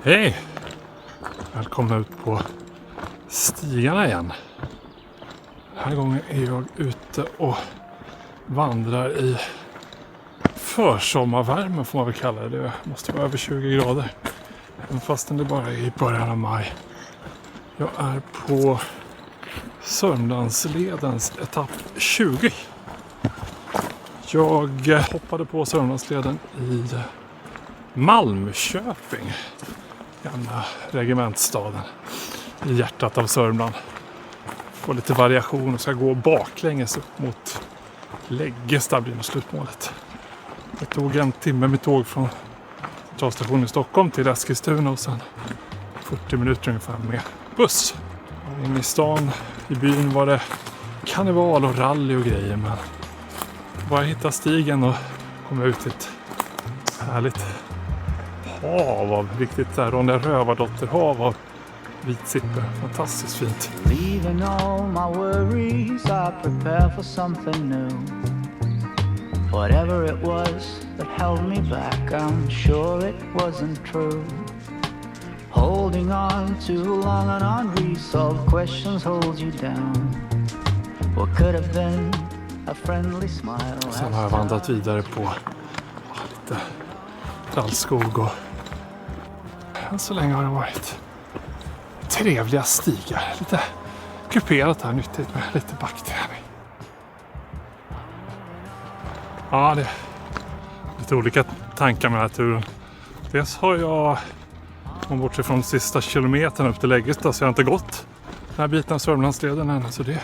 Hej! Välkomna ut på stigarna igen. Den här gången är jag ute och vandrar i försommarvärme får man väl kalla det. Det måste vara över 20 grader. Även fastän det bara är i början av maj. Jag är på Sörmlandsledens etapp 20. Jag hoppade på Sörmlandsleden i Malmköping. Gamla regementsstaden i hjärtat av Sörmland. Får lite variation och ska gå baklänges upp mot Läggesta blir slutmålet. Det tog en timme med tåg från centralstationen i Stockholm till Eskilstuna och sen 40 minuter ungefär med buss. Och inne i stan, i byn var det karneval och rally och grejer, men bara hitta stigen och komma ut till ett härligt hav av riktigt där Ronja Rövardotter-hav av vitsippor. Fantastiskt fint. Leaving all my worries, I prepare for something new. Whatever it was that held me back, I'm sure it wasn't true. Holding on too long and unresolved questions hold you down. What could have been a friendly smile. Sen har jag vandrat vidare på lite tallskog och än så länge har det varit trevliga stigar. Lite kuperat här, nyttigt med lite backträning. Ja, det är lite olika tankar med den här turen. Dels har jag, om bortsett från sista kilometern upp till Läggesta, så jag har inte gått den här biten av Sörmlandsleden än. Så det är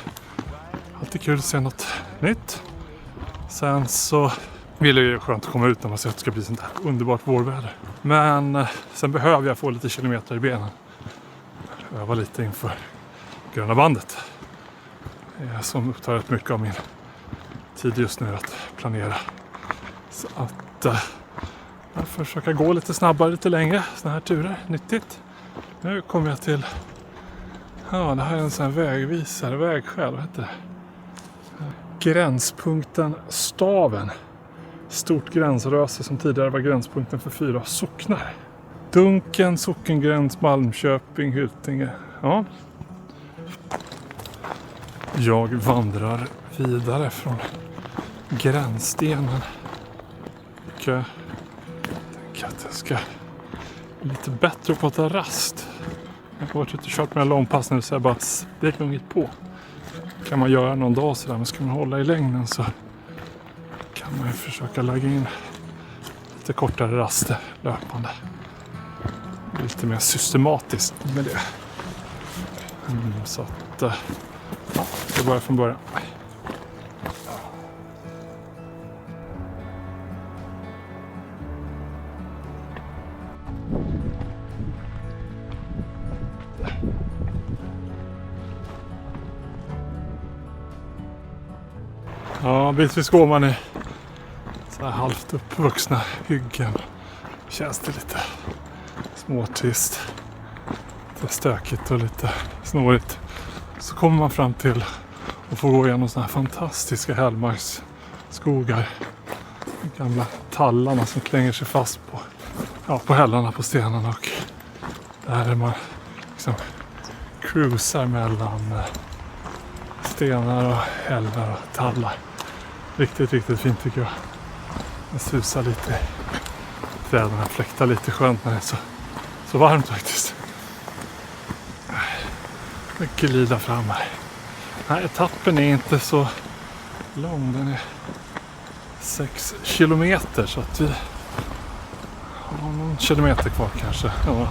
alltid kul att se något nytt. Sen så vill jag ju skönt att komma ut när man ser att det ska bli sånt här underbart vårväder. Men sen behöver jag få lite kilometer i benen. Öva lite inför gröna bandet. Som upptar rätt mycket av min tid just nu att planera. Så att jag får försöka gå lite snabbare, lite längre. Såna här turer, nyttigt. Nu kommer jag till, ja, det här är en sån här vägvisare, vägskäl, vad heter det? Gränspunkten Staven. Stort gränsröse som tidigare var gränspunkten för 4 socknar. Dunken, sockengräns, Malmköping, Hyttinge. Ja. Jag vandrar vidare från gränsstenen. Och jag tänker att jag ska bli lite bättre på att ta rast. Jag har varit ute och kört med en långpass nu så jag bara sprungit på. Kan man göra någon dag sådär, men ska man hålla i längden så kan man ju försöka lägga in lite kortare raster löpande. Lite mer systematiskt med det. Så att ja, jag börjar från början. Ja, bitvis går man i så här halvt uppvuxna hyggen. Känns det lite småtrist, lite stökigt och lite snårigt. Så kommer man fram till och får gå igenom såna här fantastiska hällmarksskogar. De gamla tallarna som klänger sig fast på hällarna på stenarna, och där är man liksom cruisar mellan stenar och hällar och tallar. Riktigt, riktigt fint tycker jag. Det susar lite i träden, fläktar lite skönt när det är så varmt faktiskt. Mycket glida fram här. Den här etappen är inte så lång, den är 6 kilometer, så att vi har någon kilometer kvar kanske, 1,5.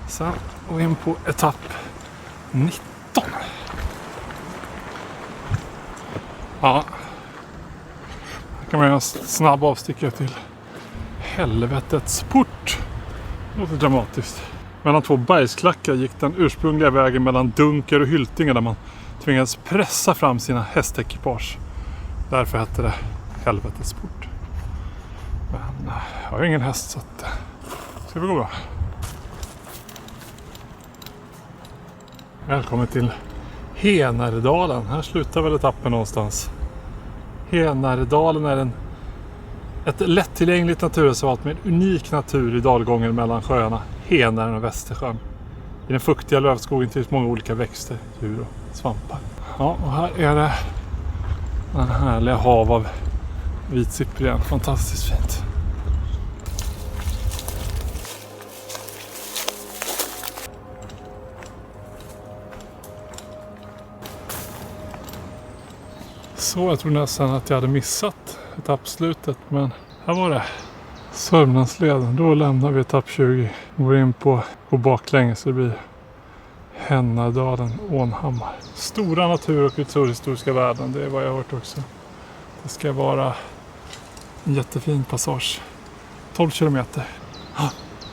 Sen går vi in på etapp 19. Ja, här kan man göra en snabb avstickare till helvetets port. Det låter dramatiskt. Mellan 2 bergsklackar gick den ursprungliga vägen mellan Dunker och Hyttinge, där man tvingades pressa fram sina hästekipage. Därför hette det helvetets port. Men jag har ingen häst, så att det ska gå bra. Välkommen till Henaredalen. Här slutar väl etappen någonstans. Henaredalen är ett lättillgängligt naturreservat med unik natur i dalgången mellan sjöarna Henaren och Västersjön. I den fuktiga lövskogen finns många olika växter, djur och svampar. Ja, och här är det en härlig hav av vitcyprien. Fantastiskt fint. Så jag tror nästan att jag hade missat etappslutet, men här var det. Sörmlandsleden, då lämnar vi etapp 20 och går in på baklänges, så det blir Henadalen, Ånhammar. Stora natur- och kulturhistoriska värden, det är vad jag har hört också. Det ska vara en jättefin passage. 12 kilometer.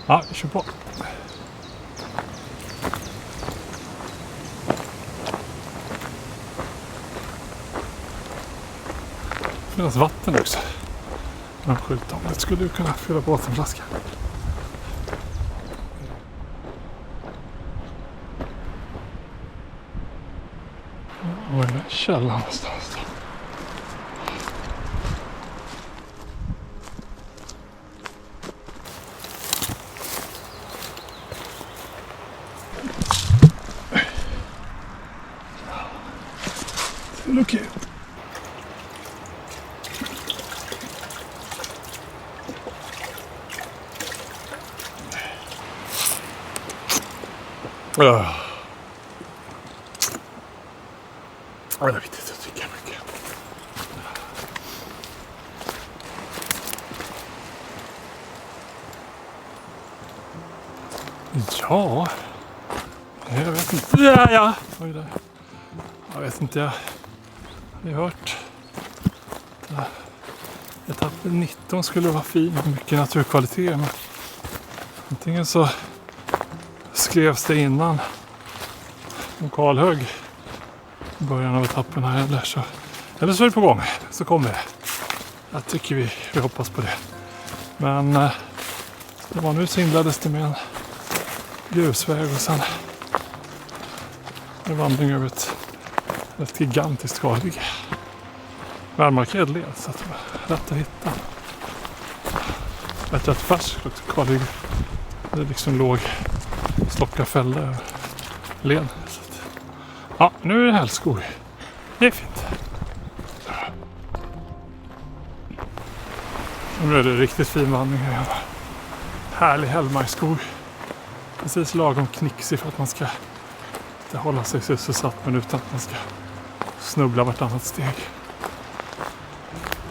Ja, kör på. Det finns vatten också. Men skyltånget skulle du kunna fylla på en flaska. Var är den källan någonstans då? Look it. Jag vet inte, jag tycker mycket. Ja, jag vet inte. Ja. Oj där. Jag vet inte, jag har hört att etapp 19 skulle vara fin med mycket naturkvalitet, men antingen så skrevs det innan om Karlhög i början av etappen här, eller så är det på gång, så kommer det. Jag tycker vi hoppas på det. Men det var nu så inleddes det med en grusväg och sen en vandring över ett gigantiskt kalhygge. Välmarkerad led, så att det var rätt att hitta. Ett rätt färskt kalhygge. Det liksom låg stocka fällor led. Ja, nu är det hällskog. Det är fint. Nu är det riktigt fin vandring här. Härlig hällmarkskog. Precis lagom knixig för att man ska inte hålla sig sysselsatt, men utan att man ska snubbla vartannat steg.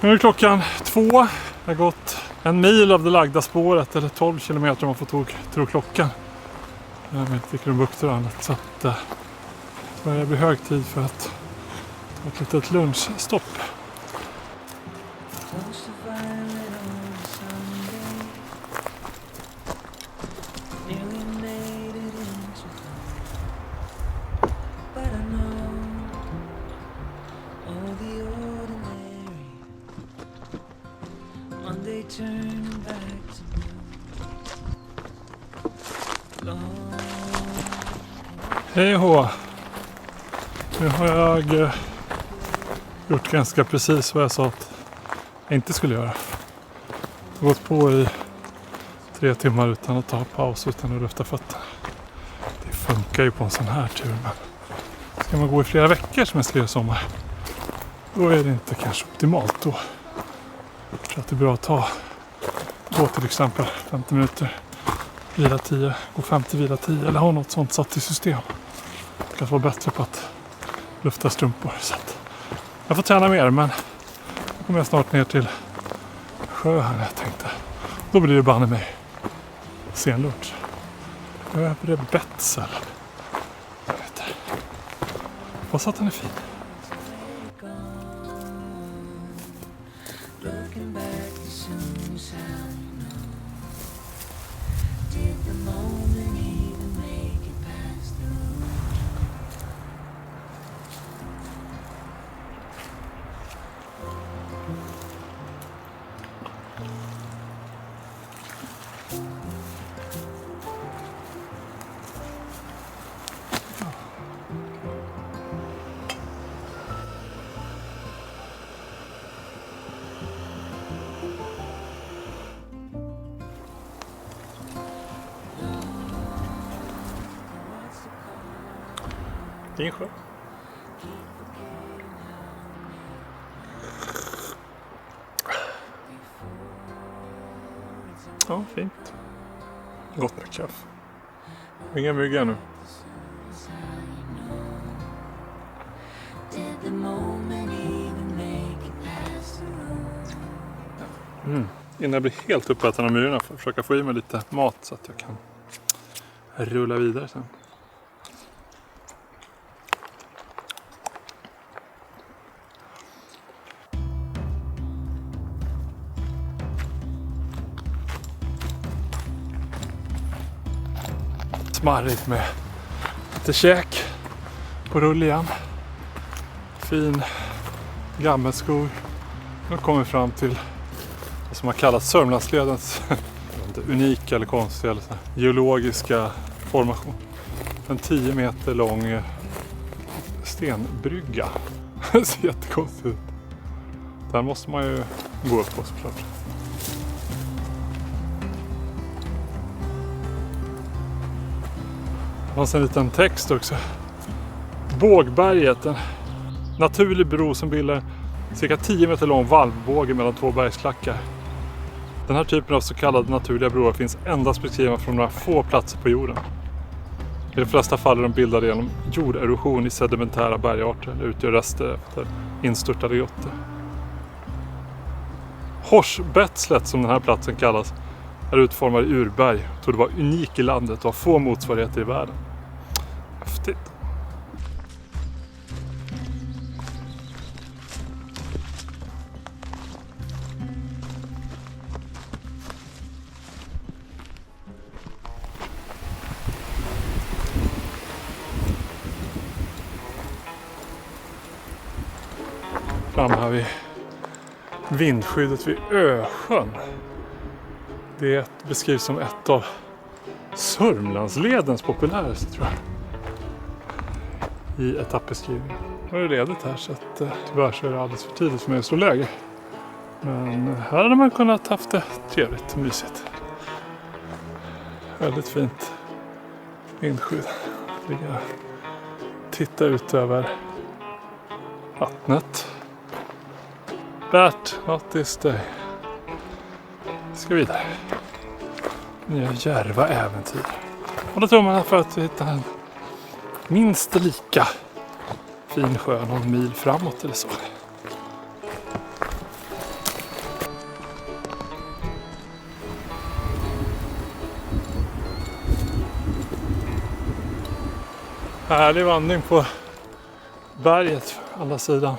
Nu är klockan 2. Jag har gått 1 mil av det lagda spåret, eller 12 kilometer om man får tro klockan. Jag vet inte vilken bukter och annat, så att det blir hög tid för att ta ett litet lunchstopp. Hej hå! Nu har jag gjort ganska precis vad jag sa att jag inte skulle göra. Jag har gått på i 3 timmar utan att ta paus, utan att lufta fötterna. Det funkar ju på en sån här tur, men ska man gå i flera veckor som en sledsommar, då är det inte kanske optimalt då. Jag tror att det är bra att gå till exempel 50 minuter, vila 10, gå 50, vila 10, eller ha något sånt satt i system. Det kan vara bättre på att lufta strumpor. Så att jag får träna mer, men då kommer jag snart ner till sjö här, jag tänkte. Då blir det banne mig sen lunch. Jag är på det Betsel. Jag vet inte. Hoppas att den är fin. Fin sjö. Ja, fint. Gott med kaffe. Inga myggar nu. Innan jag blir helt uppäten av myrorna får jag försöka få i mig lite mat så att jag kan rulla vidare sen. Smarrigt med lite käk på rull igen. Fin gammelskog. Nu kommer vi fram till vad som har kallats Sörmlandsledens unika eller konstiga eller så här, geologiska formation. En 10 meter lång stenbrygga. Det ser jättekonstigt ut. Där måste man ju gå upp på såklart. Det fanns en liten text också. Bågberget, en naturlig bro som bildar cirka 10 meter lång valvbåge mellan två bergsklackar. Den här typen av så kallade naturliga broar finns endast beskrivna från några få platser på jorden. I de flesta fall är de bildade genom jorderosion i sedimentära bergarter eller utgör rester efter instörtade grottor. Horsbetslet, som den här platsen kallas, är utformad i urberg och torde vara unik i landet och har få motsvarigheter i världen. Häftigt. Fram här vid vindskyddet vid Ösjön. Det beskrivs som ett av Sörmlandsledens populäraste, tror jag, i etappbeskrivningen. Nu är det ledigt här så att tyvärr så är det alldeles för tidigt för mig att slå läge. Men här hade man kunnat haft det trevligt och mysigt. Väldigt fint vindskydd. Titta ut över vattnet. Bert, what is day? Ska vidare. Nya Järva äventyr. Och då tror man för att vi hittar en minst lika fin sjö någon mil framåt eller så. Härlig vandring på berget alla sidan.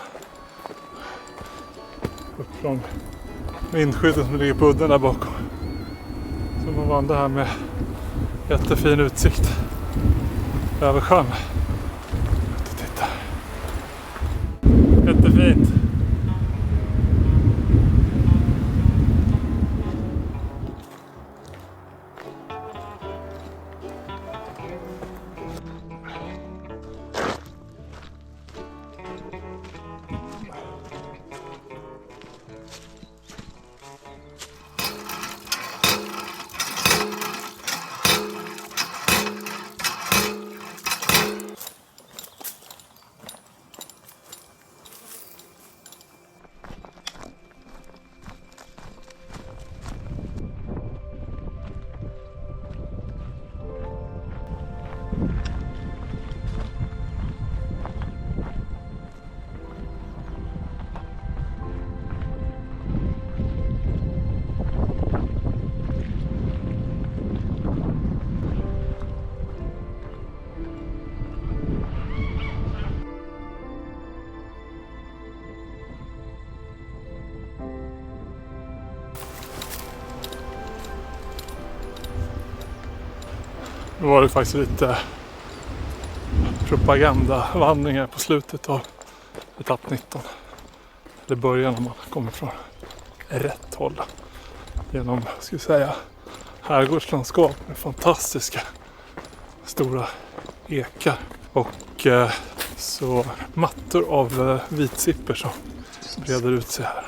Upp från vindskyddet som ligger på udden där bakom. Så man vandrar här med jättefin utsikt över sjön. Titta. Jättefint. Nu var det faktiskt lite propagandavandringar på slutet av etapp 19. Det börjar när man kommer från rätt håll. Genom, ska vi säga, herrgårdslandskap med fantastiska stora ekar. Och så mattor av vitsipper som breder ut sig här.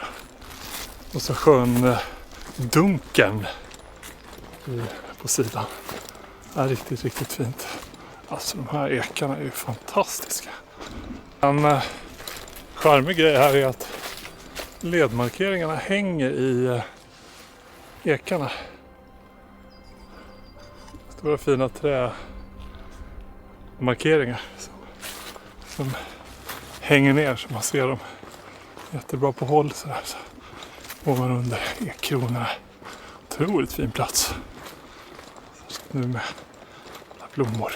Och så sjön Dunken på sidan. Det är riktigt, riktigt fint. Alltså de här ekarna är ju fantastiska. En charmig grej här är att ledmarkeringarna hänger i ekarna. Stora fina trämarkeringar som hänger ner så man ser dem jättebra på håll sådär. Så går man under ekkronorna. Otroligt fin plats. Nu med alla blommor.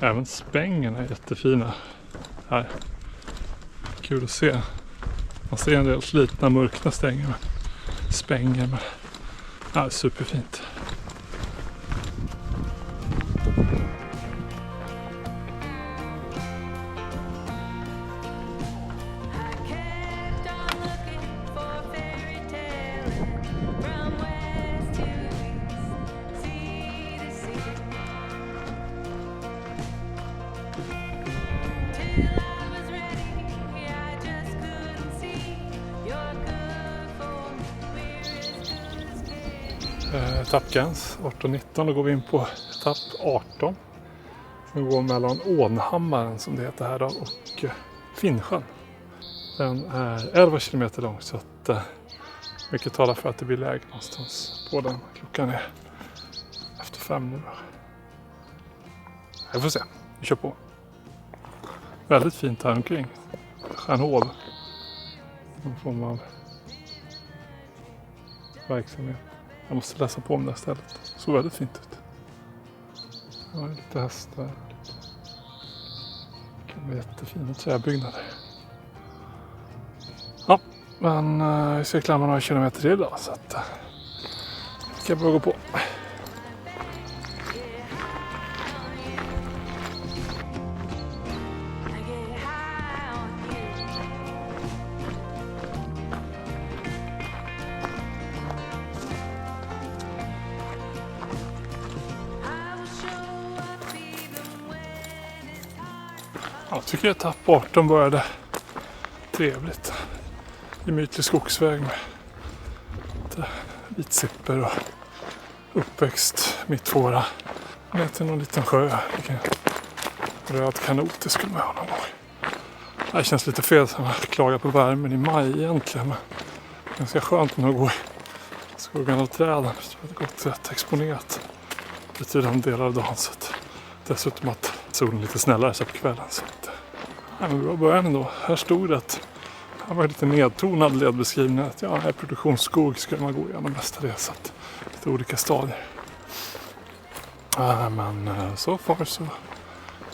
Även spängerna är jättefina här. Kul att se. Man ser en del slitna mörkna stänger med spänger. Men ja, superfint. Etappgräns 18-19, då går vi in på etapp 18 som går mellan Ånhammaren som det heter här då, och Finnsjön. Den är 11 kilometer lång så att mycket talar för att det blir läge någonstans på den. Klockan är efter 5 nu. Jag får se, vi kör på. Väldigt fint här omkring. Stjärnhov. Någon form av verksamhet. Jag måste läsa på om det här stället. Det såg väldigt fint ut. Det var lite hästar. Det kan bli jättefina träbyggnader. Ja, men vi ska klämma några kilometer till då. Så att vi ska börja gå på. Jag tycker etapp 18 började trevligt. Gemytlig skogsväg med vitsipper och uppväxt mittfåra. Ner till någon liten sjö. Röd kanot, det skulle man ha någon gång. Det känns lite fel som att klaga på värmen i maj egentligen. Men ganska skönt när man går i skuggan av träden. Så det har gått rätt exponerat betydande delar av dagen. Så att, dessutom att solen lite snällare så på kvällen. Så att, men bra början ändå. Här stod det att det var lite nedtonad ledbeskrivning. Att ja, här produktionsskog skulle man gå igenom mestadels. Så att lite olika stadier. Men so far so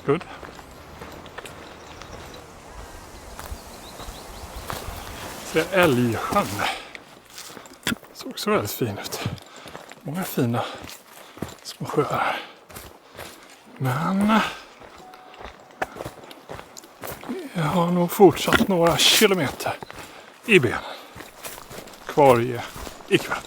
good. Så Älgsjön. Såg också väldigt fin ut. Många fina små sjöar. Men jag har nog fortsatt några kilometer i benen. Kvar ikväll.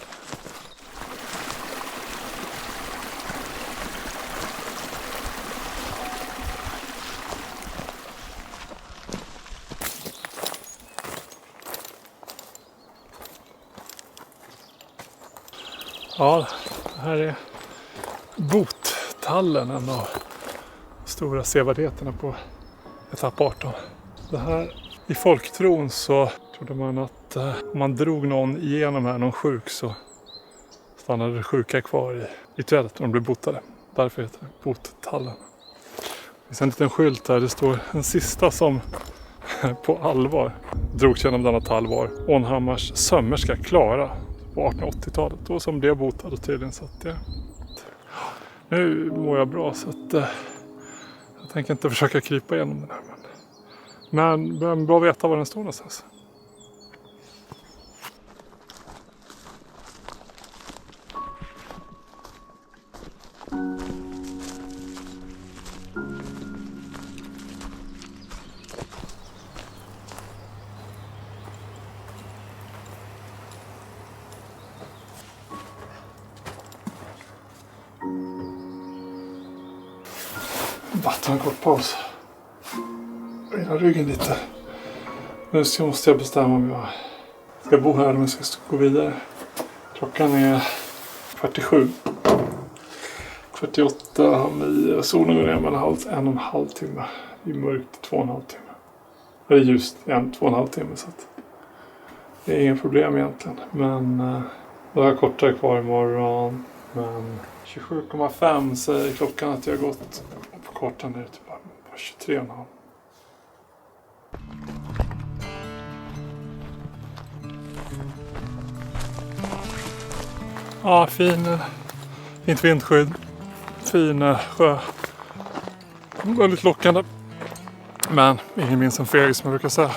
Ja, det här är Bottallen, en av stora sevärdheterna på etapp 18. Det här, i folktron så trodde man att om man drog någon igenom här, någon sjuk, så stannade det sjuka kvar i trädet och de blev botade. Därför heter det Bottallen. Det finns en liten skylt där det står en sista som på allvar drogs genom denna tall var Ånhammars sömmerska Klara på 1880-talet. Då som blev botad tydligen. Så att nu mår jag bra så att jag tänker inte försöka krypa igenom den här. Men bra att veta var den står någonstans. Vatten en kort paus. Rida ryggen lite. Nu måste jag bestämma om jag ska bo här eller om jag ska gå vidare. Klockan är 47. 48 mil. Solen går ner mellan 1,5 timme. I mörkt 2,5 timme. Eller ljust 2,5 timme. Så att det är inga problem egentligen. Men det har kortare kvar imorgon. Men 27,5 säger klockan att jag har gått. På kartan är det typ bara 23,5. Ja, fint vindskydd. Fin sjö. Väldigt lockande. Men ingen minns en feg som jag brukar säga.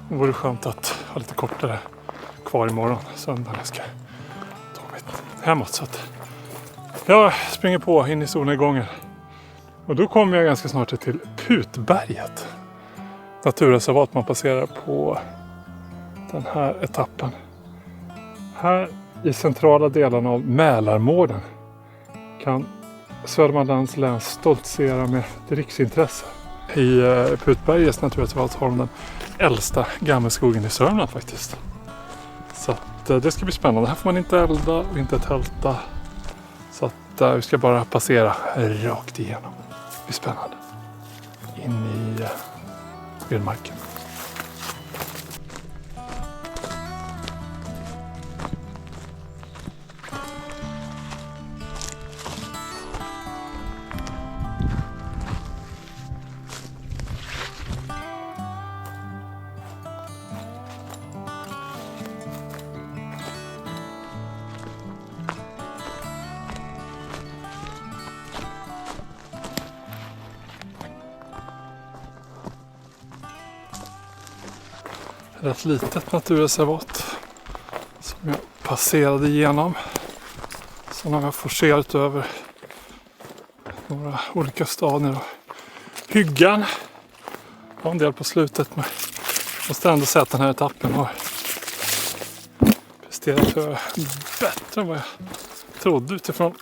Det vore skönt att ha lite kortare kvar imorgon. Söndag jag ska ta mig hemåt. Så att jag springer på in i solnedgången. Och då kommer jag ganska snart till Putberget. Naturreservat man passerar på den här etappen. Här i centrala delarna av Mälarmården kan Södermanlands län stoltsera med ett riksintresse. I Putbergets naturreservat har de den äldsta gammelskogen i Sörmland faktiskt. Så att, det ska bli spännande. Här får man inte elda och inte tälta. Så att vi ska bara passera rakt igenom. Det blir spännande. In i vildmarken. Rätt litet naturreservat som jag passerade igenom. Sen har jag forcerat över några olika stadier. Hyggan var en del på slutet, men jag måste ändå säga att den här etappen har presterat bättre än vad jag trodde utifrån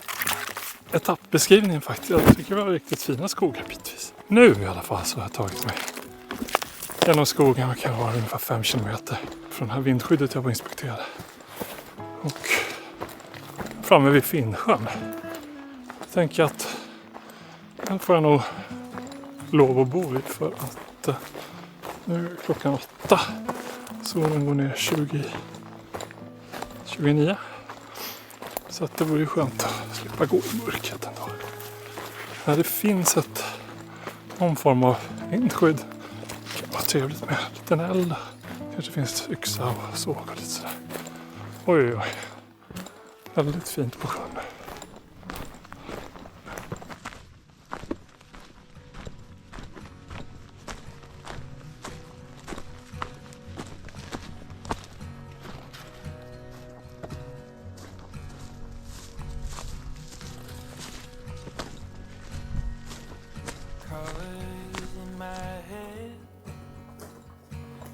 etappbeskrivningen faktiskt. Jag tycker det var riktigt fina skogar bitvis. Nu i alla fall så har jag tagit mig genom skogen kan vara ungefär 5 kilometer från det här vindskyddet jag var inspekterad. Och framme vid Finnsjön. Jag tänker att här får jag nog lov att bo vid för att nu är klockan 8. Solen går ner 29. Så att det vore skönt att slippa gå i mörkret ändå. När det finns någon form av vindskydd. Vad trevligt med en liten eld. Kanske finns yxa och såg och lite sådär. Oj, oj. Väldigt fint på sjön nu.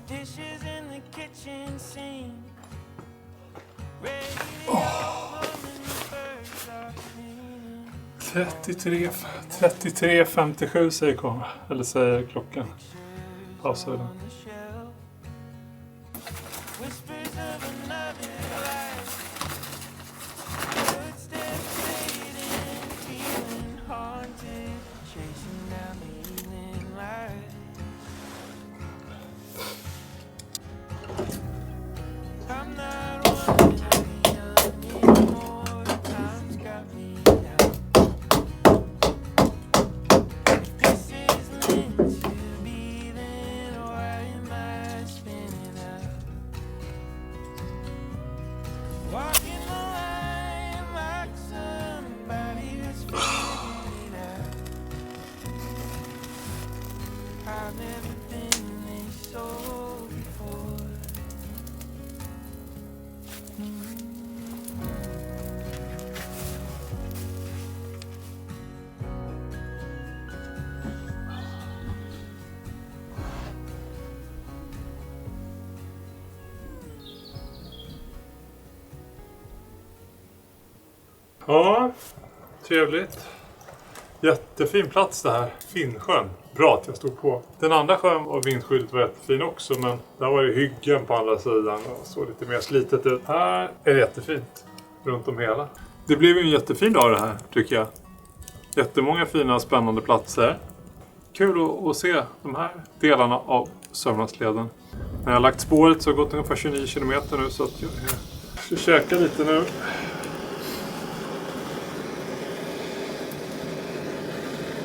Dishes in the kitchen sink. 33:57 säger kameran. Eller säger klockan. Pausar vi den. Ja, trevligt. Jättefin plats det här. Finnsjön. Bra att jag stod på. Den andra sjön och vindskyddet var jättefin också, men där var det hyggen på andra sidan och såg lite mer slitet ut. Här är det jättefint runt om hela. Det blev ju en jättefin dag det här, tycker jag. Jättemånga fina spännande platser. Kul att se de här delarna av Sörmlandsleden. När jag har lagt spåret så har jag gått ungefär 29 kilometer nu, så att jag ska käka lite nu.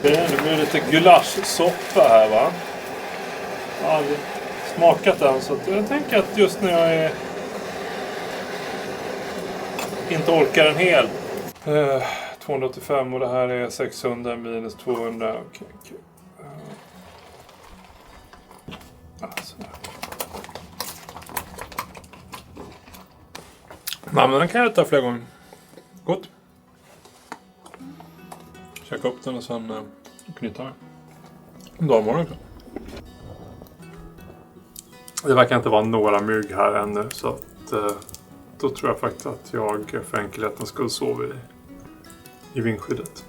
Det blir lite gulaschsoppa här, va? Jag har aldrig smakat den, så att jag tänker att just när jag inte orkar en hel 285 och det här är 600 minus 200. Okej. Alltså. Nej, men den kan jag ta flera gånger. Gott. Käka upp den och sen knyta den. Dagmorgon också. Det verkar inte vara några mygg här ännu, så att då tror jag faktiskt att jag för enkelheten skulle sova i vindskyddet.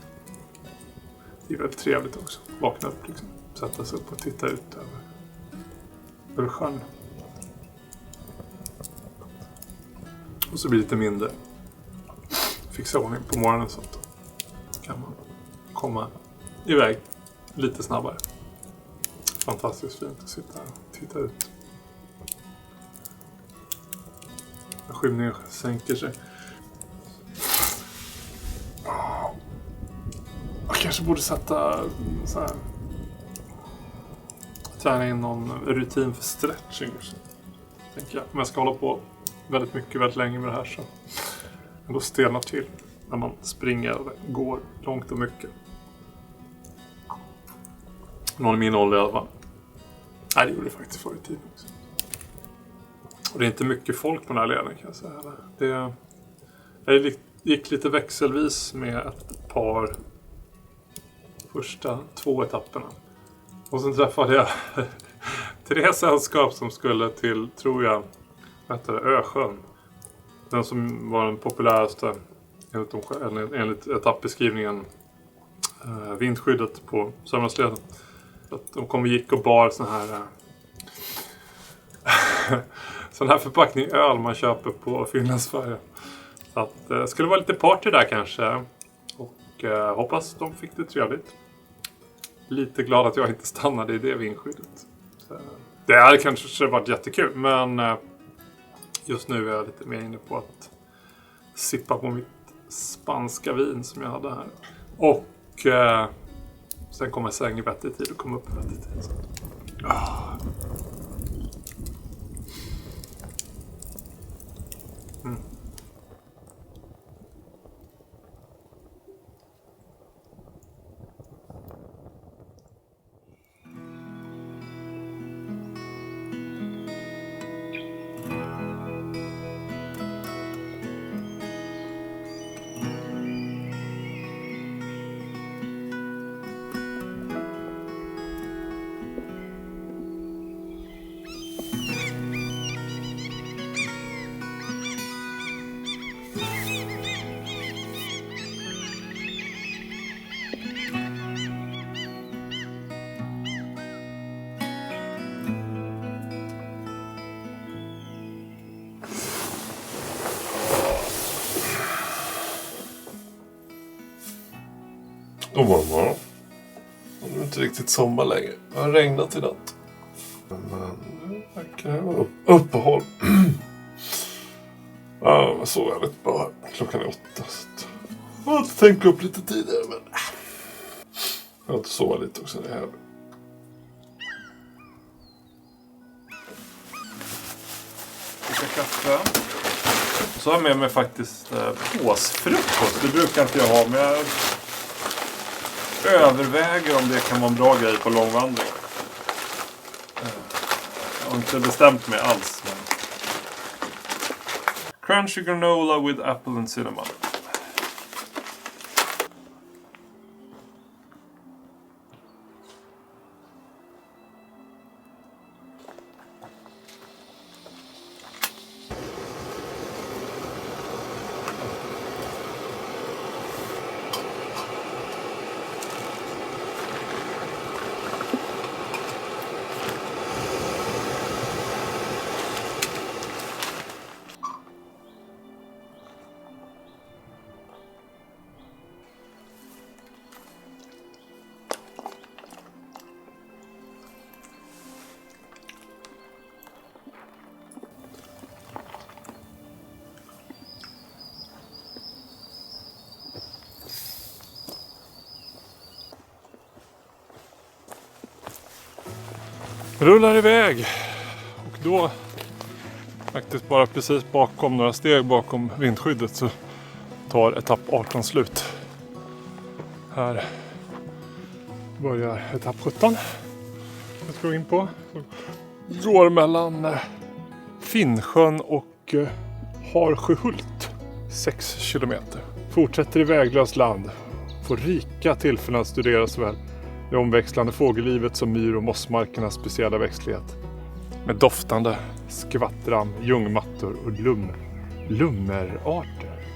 Det är väldigt trevligt också. Vakna upp liksom. Sätta sig upp och titta ut över sjön. Och så blir det lite mindre. Fixa ordning på morgonen, så att kan man komma iväg lite snabbare. Fantastiskt fint att sitta här och titta ut. När skymningen sänker sig. Jag kanske borde sätta så här, träna in någon rutin för stretching. Tänker jag. Om jag ska hålla på väldigt mycket, väldigt länge med det här, så ändå stelnar till när man springer eller går långt och mycket. Någon i min ålder i alla fall. Nej, det gjorde det faktiskt förr i tiden också. Och det är inte mycket folk på den här leden, kan jag säga. Jag gick lite växelvis med ett par första 2 etapperna. Och sen träffade jag 3 sällskap som skulle till, tror jag, Ösjön. Den som var den populäraste enligt etappbeskrivningen, vindskyddet på Sörmlandsleden. De kom och gick och bar sån här förpackning öl man köper på Finlandsfärjan. Så att det skulle vara lite party där kanske. Och hoppas de fick det trevligt. Lite glad att jag inte stannade i det vindskyddet. Så, det hade kanske varit jättekul, men just nu är jag lite mer inne på att sippa på mitt spanska vin som jag hade här. Och sen kommer jag säng i vettig tid och kommer upp i vettig tid. God morgon. Det är inte riktigt sommar längre. Det har regnat i natt. Men nu verkar det vara uppehåll. Ja, men så väldigt bra. Klockan är 8. Så jag har inte tänkt upp lite tidigare, men jag har inte sova lite också. Det här. Kaffe. Så har jag med mig faktiskt påsfrukost. Det brukar inte jag ha, men jag överväger om det kan vara en bra grej på långvandring. Jag har inte bestämt mig alls. Men... Crunchy granola with apple and cinnamon. rullar iväg. Och då faktiskt bara precis bakom några steg bakom vindskyddet så tar etapp 18 slut. Här börjar etapp 17. Jag ska gå in på. Går mellan Finnsjön och Harsjöhult. 6 kilometer. Fortsätter i väglöst land. Får rika tillfällen att studera såväl det omväxlande fågellivet som myr- och mossmarkernas speciella växtlighet. Med doftande skvattram, ljungmattor och lummerarter.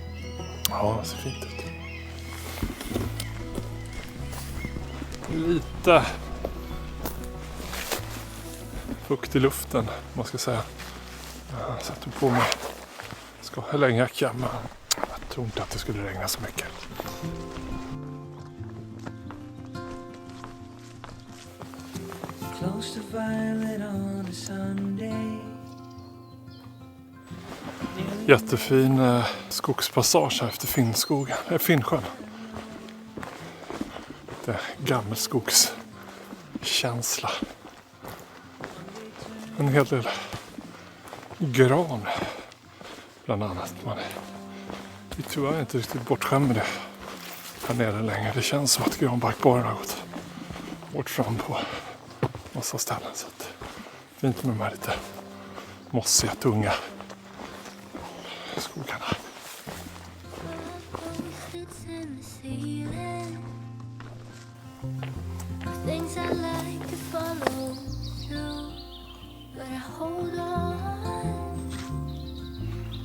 Ja, det ser fint ut. Lite fukt i luften, man ska säga. Jag sätter på mig regnjacka, men jag tror inte att det skulle regna så mycket. Close to violet on a Sunday. Jättefin skogspassage här efter Finnsjön. Det är gammelskogskänsla. En hel del gran bland annat. Man är tyvärr inte riktigt bortskämd med det här nere längre. Det känns som att granbarkborren har gått bort fram på massa ställen. Så att fint med de här lite mossiga, tunga skogarna. Things I like to follow through, but I hold on.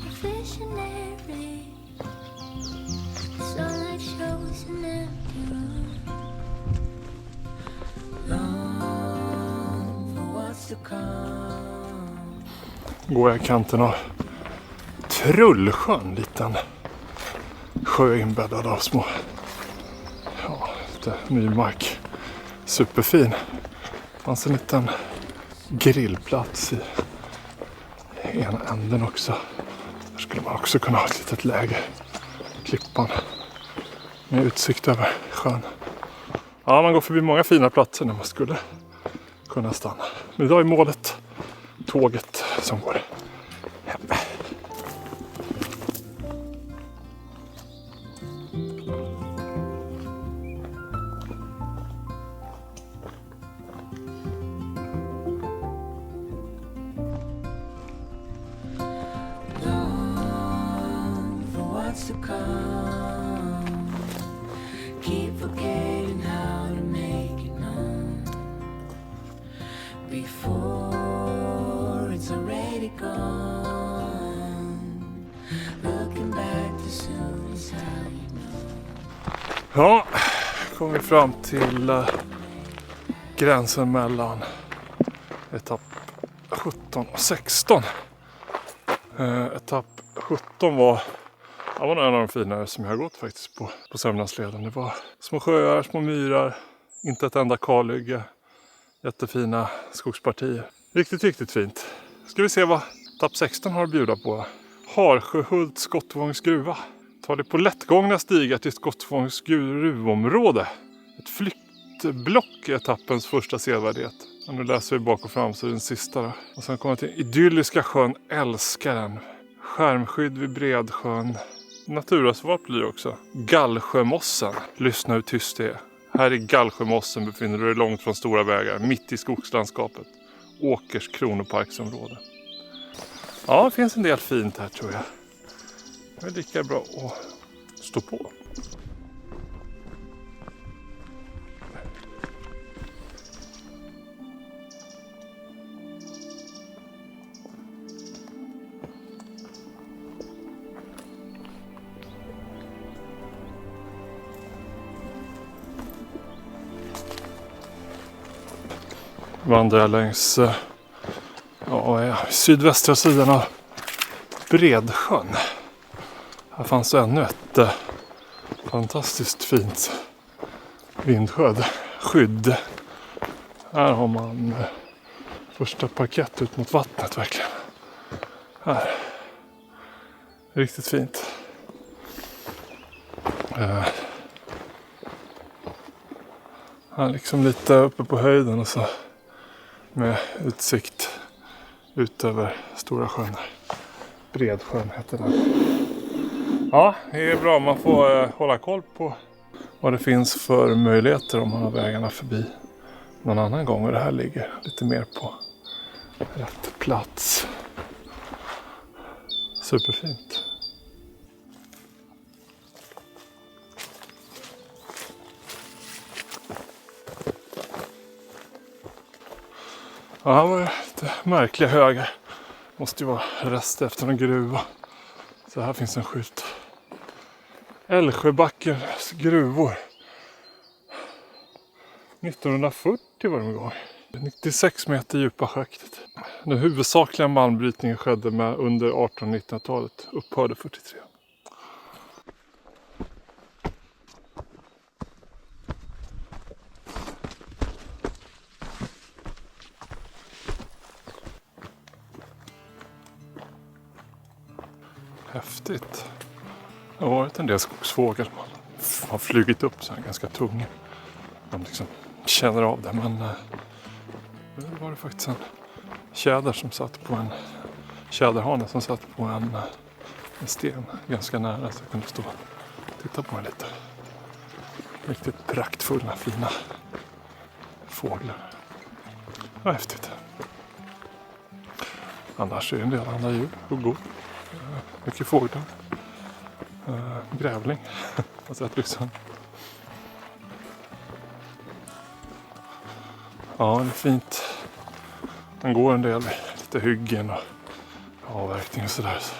A visionary, sunlight shows an empty room. Long for what's to come. Går jag i kanten av Trullsjön, liten sjö inbäddad av små lite myrmark. Superfin. Det fanns en liten grillplats i ena änden också. Där skulle man också kunna ha ett litet läge. Klippan med utsikt över sjön. Ja, man går förbi många fina platser när man skulle kunna stanna. Men idag är målet tåget som går hem. What's to come? Keep forgetting how to make it known before it's already gone. Looking back too soon is how you know. Ja, kommer vi fram till gränsen mellan etapp 17 och 16. Etapp 17 var en av de finare som jag har gått faktiskt på Sörmlandsleden. Det var små sjöar, små myrar, inte ett enda kalhygge, jättefina skogspartier. Riktigt, riktigt fint. Ska vi se vad etapp 16 har att bjuda på. Harsjöhult Skottvångs gruva. Tar det på lättgångna stigar till Skottvångs gruvområde. Ett flyktblock är etappens första sevärdhet. Och nu läser vi bak och fram så är den sista då. Och sen kommer vi till idylliska sjön Älskaren. Skärmskydd vid Bredsjön. Naturreservat blir det också. Gallsjömossen. Lyssna hur tyst det är. Här i Gallsjömossen befinner du dig långt från stora vägar. Mitt i skogslandskapet. Åkers kronoparksområde. Ja, det finns en del fint här tror jag. Det är lika bra att stå på. Vandrar jag längs sydvästra sidan av Bredsjön. Här fanns ännu ett fantastiskt fint vindskydd. Här har man första parkett ut mot vattnet verkligen. Här. Riktigt fint. Här liksom lite uppe på höjden och så med utsikt ut över Stora sjön. Bredsjön heter den. Ja, det är bra. Man får hålla koll på vad det finns för möjligheter om man har vägarna förbi någon annan gång. Och det här ligger lite mer på rätt plats. Superfint. Ja, här var det lite märkliga högar. Måste ju vara rest efter en gruva. Så här finns en skylt. Älvsjöbackens gruvor. 1940 var de igång. 96 meter djupa schaktet. Den huvudsakliga malmbrytningen skedde med under 1800-1900-talet. Upphörde 43. Häftigt. Det har varit en del skogsfågel som har flugit upp så här ganska tunga. De liksom känner av det, men nu var det faktiskt en tjäder som satt på en tjäderhane som satt på en sten ganska nära, så jag kunde stå och titta på den lite. Riktigt praktfulla, fina fåglar. Det var häftigt. Annars är det en del andra djur, huggor. Mycket fåglar. Grävling. På sätt liksom. Ja, det är fint. Man går en del lite hyggen och avverkning och sådär. Så,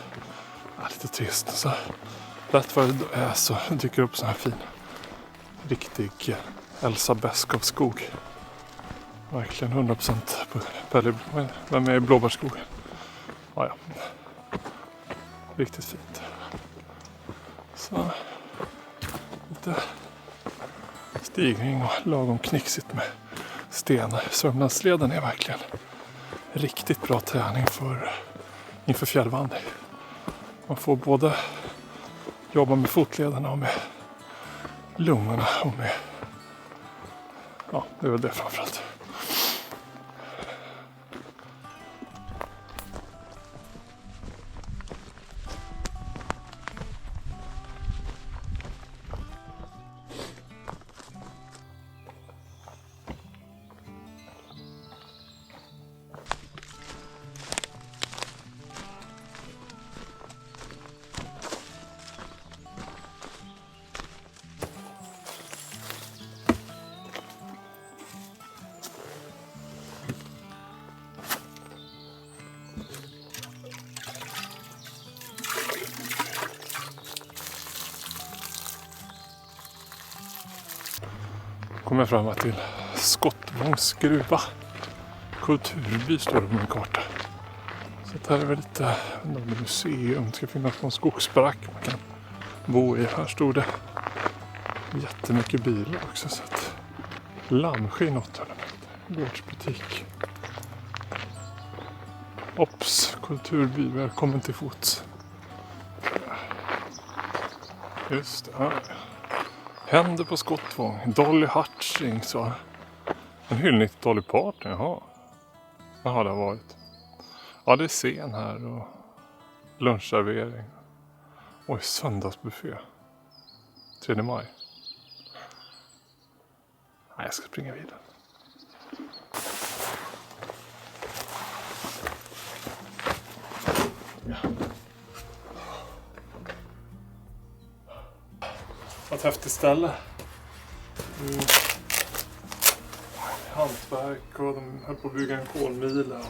ja, lite trist. Så rätt vad det är så dyker upp så här fin riktig Elsa Beskow-skog. Verkligen 100% på med i blåbärskogen. Ja, ja. Riktigt fint. Så lite stigning och lagom knixigt med stenar. Sörmlandsleden är verkligen riktigt bra träning inför fjällvandring. Man får både jobba med fotlederna och med lungorna och med, ja, det är väl det framförallt. Kommer jag fram till Skottvångs gruva. Kulturby står det på min karta. Så det här är väl lite museum. Det ska finnas någon skogsbarack man kan bo i. Här stod det jättemycket bilar också. Så att Lammskinn 800 meter. Gårdsbutik. Ops, Kulturby. Välkommen till fots. Just det. Ja. Händer på Skottvång. Dolly Hatching, så. En hyllning till Dolly Parton, jaha. Jaha, det har varit. Ja, det är scen här och lunchservering. Oj, söndagsbuffé. 3 maj. Nej, jag ska springa vidare. Ja. Ett häftigt ställe. Hantverk och de höll på att bygga en kolmila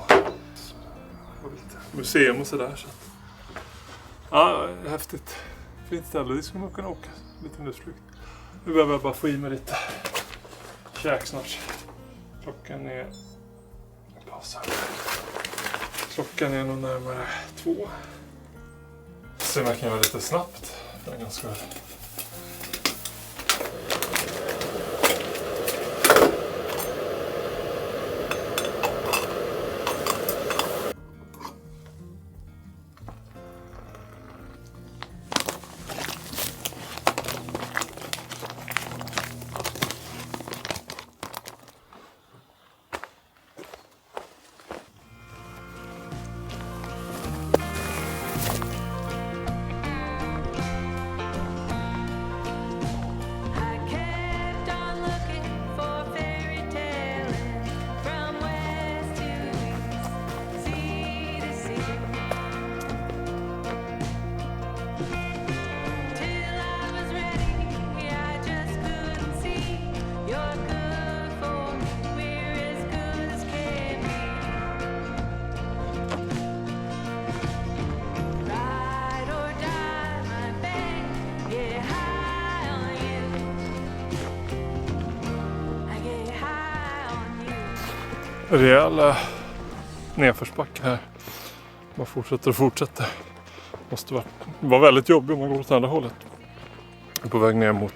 och lite museum och sådär. Så. Ja, häftigt. Fint ställe. Det skulle man kunna åka lite utflykt. Nu behöver jag bara få i mig lite käk snart. Klockan är... Klockan är nog närmare 2. Så man kan göra lite snabbt. Det är ganska... rejäl nedförsbacke här. Man fortsätter. Måste vara väldigt jobbigt om man går åt andra hållet. Jag är på väg ner mot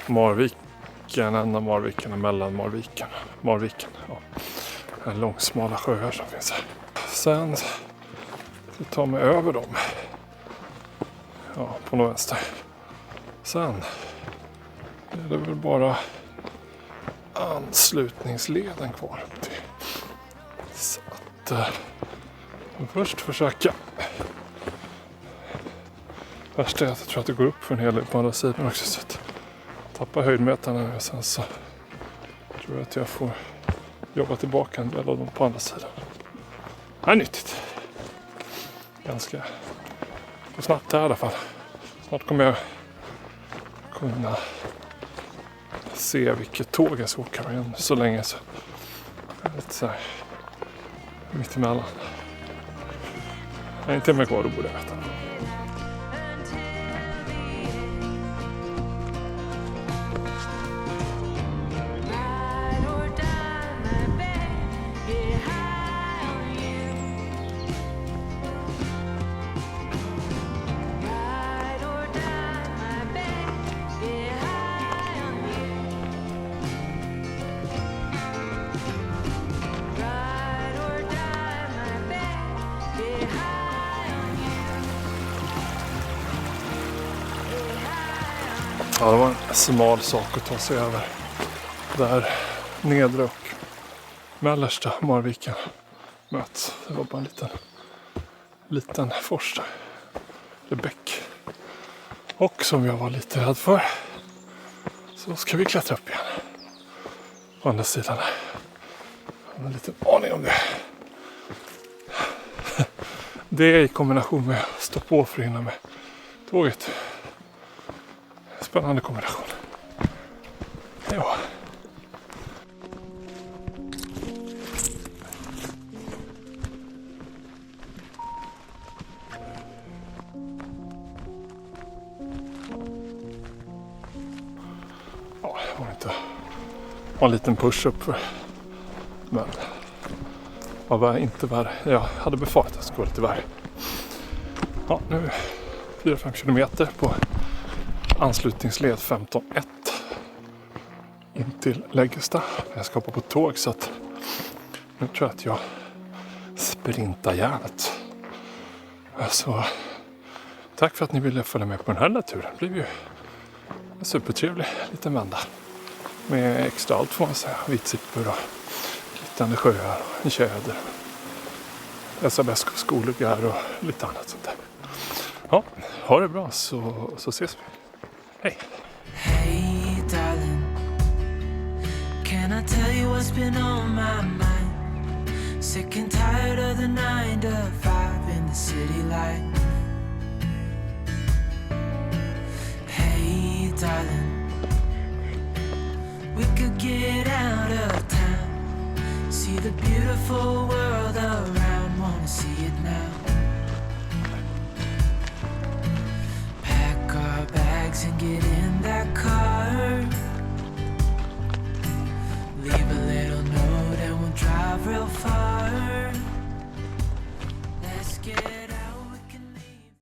Marviken, ända Marviken och mellan Marviken. Ja. En långsmala sjöar som finns här. Sen ska jag ta mig över dem. Ja, på något vänster. Sen är det väl bara anslutningsleden kvar till. Så att först försöka. Värst är att jag tror att det går upp för en hel del på andra sidan också. Så att tappa höjdmätarna nu. Sen så tror jag att jag får jobba tillbaka en del av dem på andra sidan. Det är nyttigt. Ganska snabbt här i alla fall. Snart kommer jag kunna se vilket tåg jag ska åka med. Så länge så är det lite så här mitt emellan. En timme kvar, då borde jag veta. Ja, det var en smal sak att ta sig över. Där nedre och mellersta Marviken möts. Det var bara en liten fors där. Det bäck. Och som jag var lite rädd för så ska vi klättra upp igen. På andra sidan. Jag har en liten aning om det. Det är i kombination med att stå på för att hinna med tåget. Spännande kombination. Ja. Ja, det var inte en liten push-up för. Men vad var inte värre? Jag hade befarat att det skulle vara lite värre. Ja, nu 4-5 kilometer på anslutningsled 15.1 in till Läggesta. Jag ska hoppa på tåg så att nu tror jag att jag sprintar järnet. Så tack för att ni ville följa med på den här naturen. Det blev ju en supertrevlig liten vända. Med extra allt får man säga. Vitsippor och glittande sjöar och en tjäder. SABS-skogar och lite annat sånt där. Ja, ha det bra så ses vi. Hej! Hey darling, can I tell you what's been on my mind? Sick and tired of the 9 to 5 in the city life. Hey darling, we could get out of town, see the beautiful world around, wanna see it now. Pack our bags and get